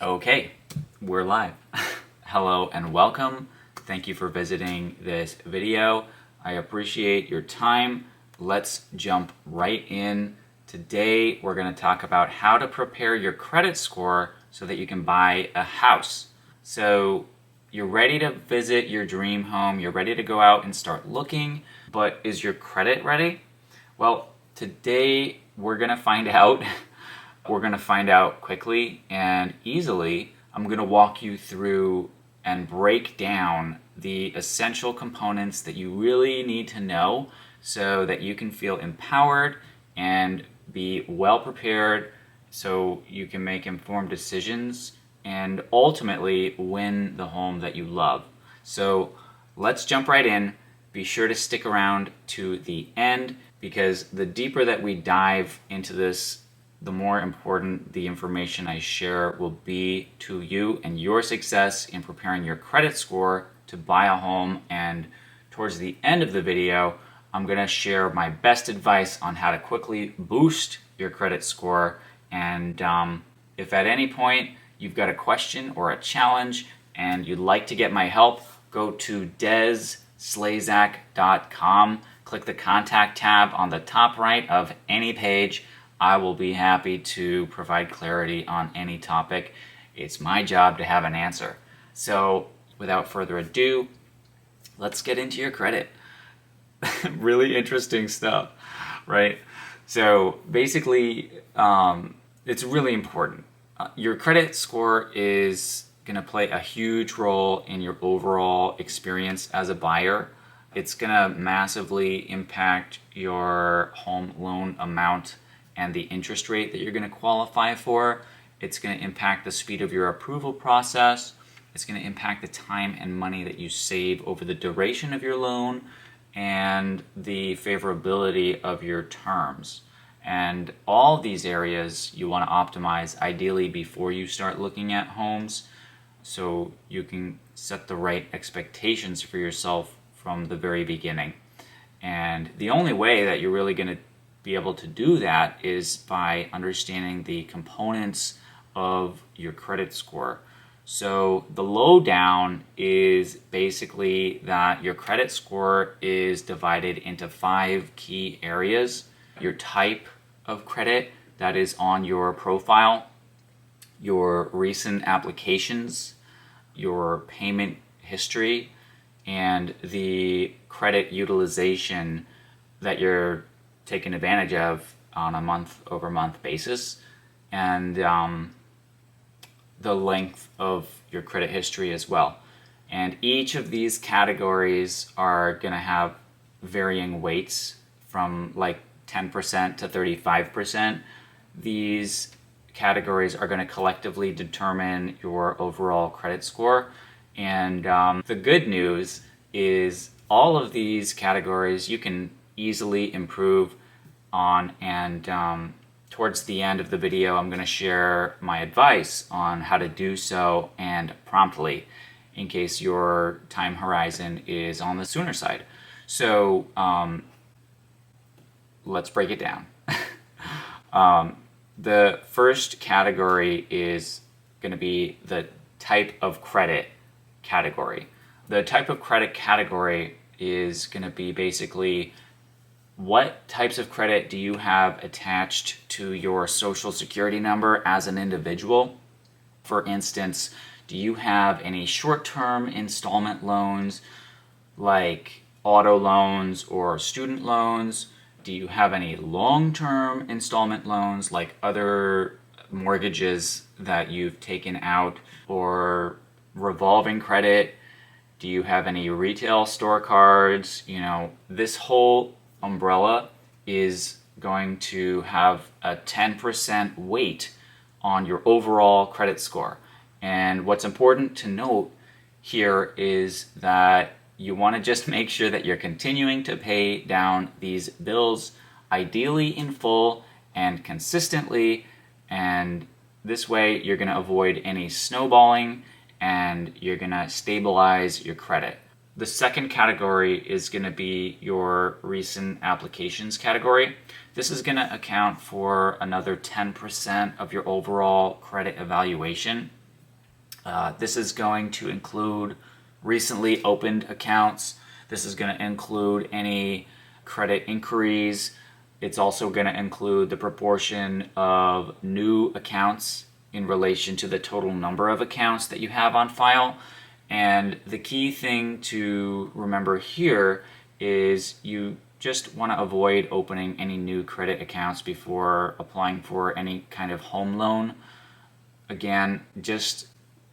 Okay, we're live. Hello and welcome. Thank you for visiting this video. I appreciate your time. Let's jump right in. Today we're going to talk about how to prepare your credit score so that you can buy a house. So you're ready to visit your dream home, you're ready to go out and start looking, but is your credit ready? Well, today we're going to find out. We're going to find out quickly and easily. I'm going to walk you through and break down the essential components that you really need to know so that you can feel empowered and be well prepared so you can make informed decisions and ultimately win the home that you love. So let's jump right in. Be sure to stick around to the end because the deeper that we dive into this, the more important the information I share will be to you and your success in preparing your credit score to buy a home. And towards the end of the video, I'm going to share my best advice on how to quickly boost your credit score. And if at any point you've got a question or a challenge and you'd like to get my help, go to DezSlezak.com. Click the contact tab on the top right of any page. I will be happy to provide clarity on any topic. It's my job to have an answer. So without further ado, let's get into your credit. Really interesting stuff, right? So basically, it's really important. Your credit score is going to play a huge role in your overall experience as a buyer. It's going to massively impact your home loan amount and the interest rate that you're going to qualify for. It's going to impact the speed of your approval process. It's going to impact the time and money that you save over the duration of your loan and the favorability of your terms. And all these areas you want to optimize ideally before you start looking at homes so you can set the right expectations for yourself from the very beginning. And the only way that you're really going to be able to do that is by understanding the components of your credit score. So the lowdown is basically that your credit score is divided into 5 key areas. Your type of credit that is on your profile, your recent applications, your payment history, and the credit utilization that you're taken advantage of on a month-over-month basis, and the length of your credit history as well. And each of these categories are going to have varying weights from like 10% to 35%. These categories are going to collectively determine your overall credit score. And the good news is all of these categories you can easily improve on, and towards the end of the video I'm going to share my advice on how to do so and promptly in case your time horizon is on the sooner side. So let's break it down. The first category is going to be the type of credit category. The type of credit category is going to be basically what types of credit do you have attached to your social security number as an individual? For instance, do you have any short-term installment loans like auto loans or student loans? Do you have any long-term installment loans like other mortgages that you've taken out or revolving credit? Do you have any retail store cards? This whole umbrella is going to have a 10% weight on your overall credit score. And what's important to note here is that you want to just make sure that you're continuing to pay down these bills, ideally in full and consistently, and this way you're going to avoid any snowballing and you're going to stabilize your credit. The second category is going to be your recent applications category. This is going to account for another 10% of your overall credit evaluation. This is going to include recently opened accounts. This is going to include any credit inquiries. It's also going to include the proportion of new accounts in relation to the total number of accounts that you have on file. And the key thing to remember here is you just want to avoid opening any new credit accounts before applying for any kind of home loan. Again, just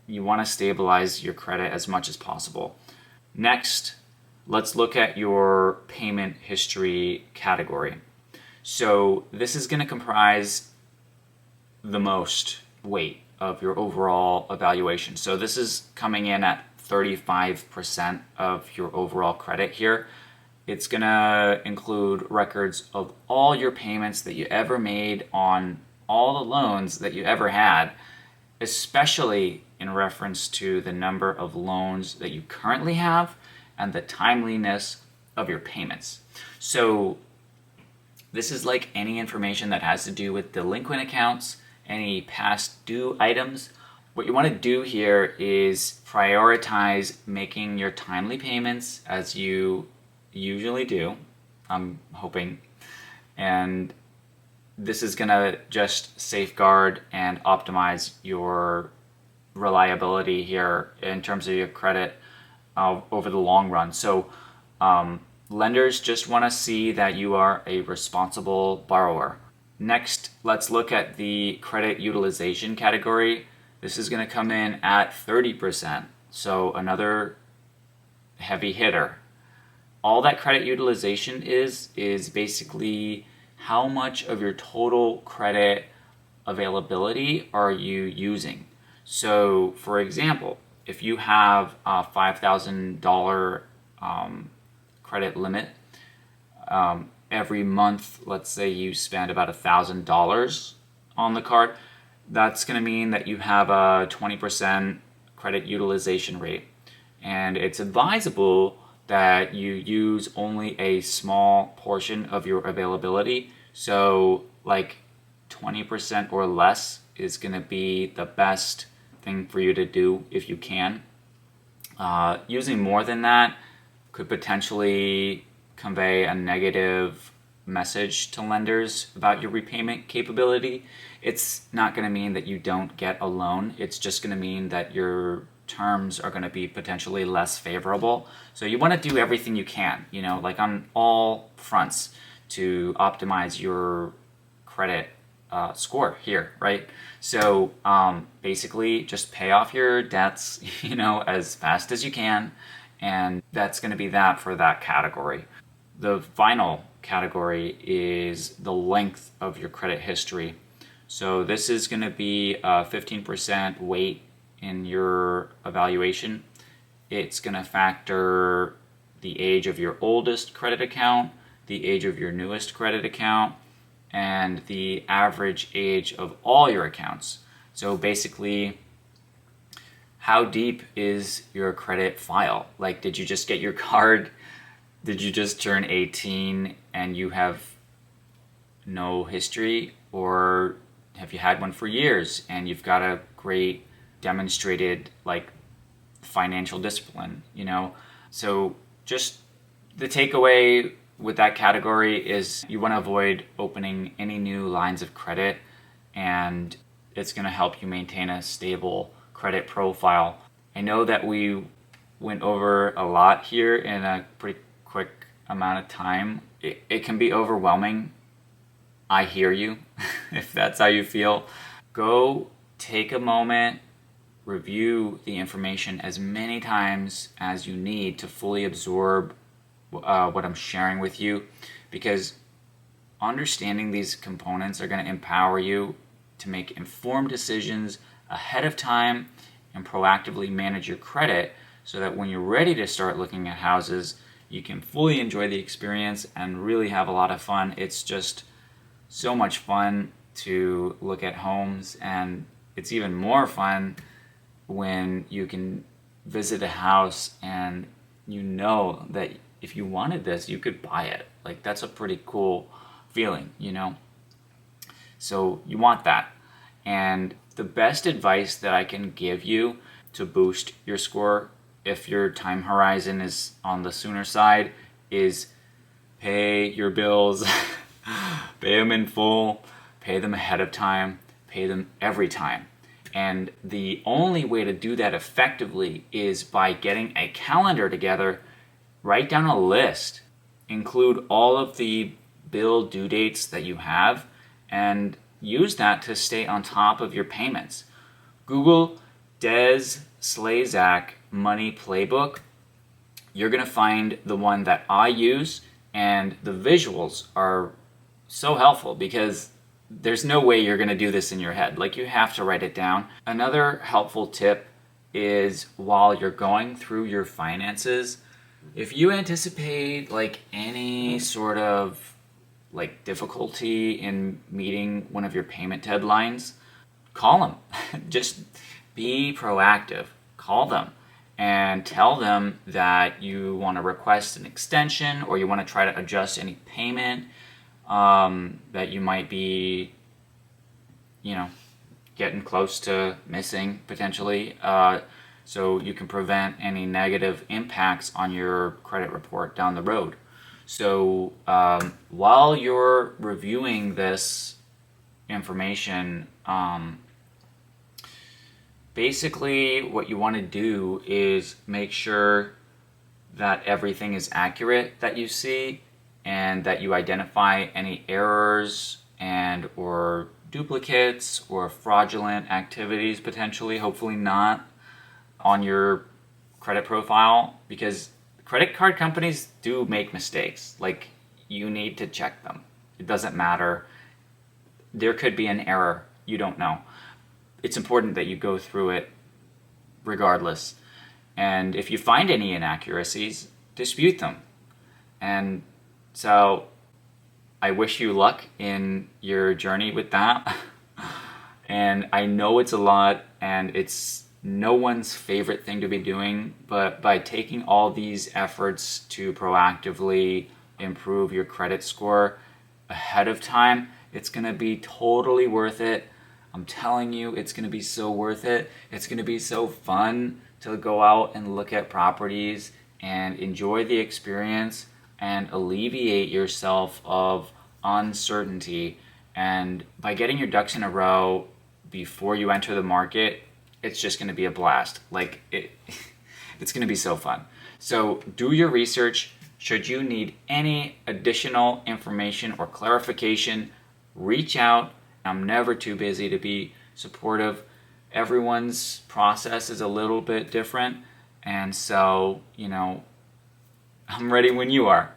you want to stabilize your credit as much as possible. Next, let's look at your payment history category. So this is going to comprise the most weight of your overall evaluation. So this is coming in at 35% of your overall credit here. It's going to include records of all your payments that you ever made on all the loans that you ever had, especially in reference to the number of loans that you currently have and the timeliness of your payments. So this is like any information that has to do with delinquent accounts, any past due items. What you want to do here is prioritize making your timely payments as you usually do, I'm hoping, and this is going to just safeguard and optimize your reliability here in terms of your credit over the long run. So lenders just want to see that you are a responsible borrower. Next, let's look at the credit utilization category. This is going to come in at 30%, so another heavy hitter. All that credit utilization is basically how much of your total credit availability are you using. So, for example, if you have a $5,000 credit limit, every month, let's say you spend about $1,000 on the card, that's going to mean that you have a 20% credit utilization rate. And it's advisable that you use only a small portion of your availability. So like 20% or less is going to be the best thing for you to do if you can. Using more than that could potentially convey a negative message to lenders about your repayment capability. It's not going to mean that you don't get a loan. It's just going to mean that your terms are going to be potentially less favorable. So you want to do everything you can, like on all fronts to optimize your credit score here, right? So basically just pay off your debts, as fast as you can. And that's going to be that for that category. The final category is the length of your credit history. So this is going to be a 15% weight in your evaluation. It's going to factor the age of your oldest credit account, the age of your newest credit account, and the average age of all your accounts. So basically, how deep is your credit file? Like, did you just get your card? Did you just turn 18 and you have no history? Or have you had one for years and you've got a great demonstrated financial discipline, So just the takeaway with that category is you want to avoid opening any new lines of credit, and it's going to help you maintain a stable credit profile. I know that we went over a lot here in a pretty quick amount of time. It can be overwhelming. I hear you. If that's how you feel, go take a moment, review the information as many times as you need to fully absorb what I'm sharing with you, because understanding these components are going to empower you to make informed decisions ahead of time and proactively manage your credit so that when you're ready to start looking at houses, you can fully enjoy the experience and really have a lot of fun. It's just so much fun to look at homes, and it's even more fun when you can visit a house and you know that if you wanted this, you could buy it. Like, that's a pretty cool feeling, So you want that. And the best advice that I can give you to boost your score if your time horizon is on the sooner side is pay your bills, pay them in full, pay them ahead of time, pay them every time. And the only way to do that effectively is by getting a calendar together, write down a list, include all of the bill due dates that you have, and use that to stay on top of your payments. Google Dez Slezak Money Playbook. You're going to find the one that I use, and the visuals are so helpful because there's no way you're going to do this in your head. Like, you have to write it down. Another helpful tip is while you're going through your finances, if you anticipate like any sort of like difficulty in meeting one of your payment deadlines, call them. Just be proactive. Call them and tell them that you want to request an extension or you want to try to adjust any payment that you might be, getting close to missing potentially, so you can prevent any negative impacts on your credit report down the road. So while you're reviewing this information, basically what you want to do is make sure that everything is accurate that you see, and that you identify any errors and or duplicates or fraudulent activities potentially, hopefully not, on your credit profile, because credit card companies do make mistakes. Like, you need to check them. It doesn't matter. There could be an error. You don't know. It's important that you go through it regardless. And if you find any inaccuracies, dispute them. And so I wish you luck in your journey with that. And I know it's a lot, and it's no one's favorite thing to be doing, but by taking all these efforts to proactively improve your credit score ahead of time, it's going to be totally worth it. I'm telling you, it's going to be so worth it. It's going to be so fun to go out and look at properties and enjoy the experience and alleviate yourself of uncertainty. And by getting your ducks in a row before you enter the market, it's just going to be a blast. Like, it's going to be so fun. So do your research. Should you need any additional information or clarification, reach out. I'm never too busy to be supportive. Everyone's process is a little bit different. And so, I'm ready when you are.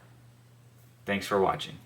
Thanks for watching.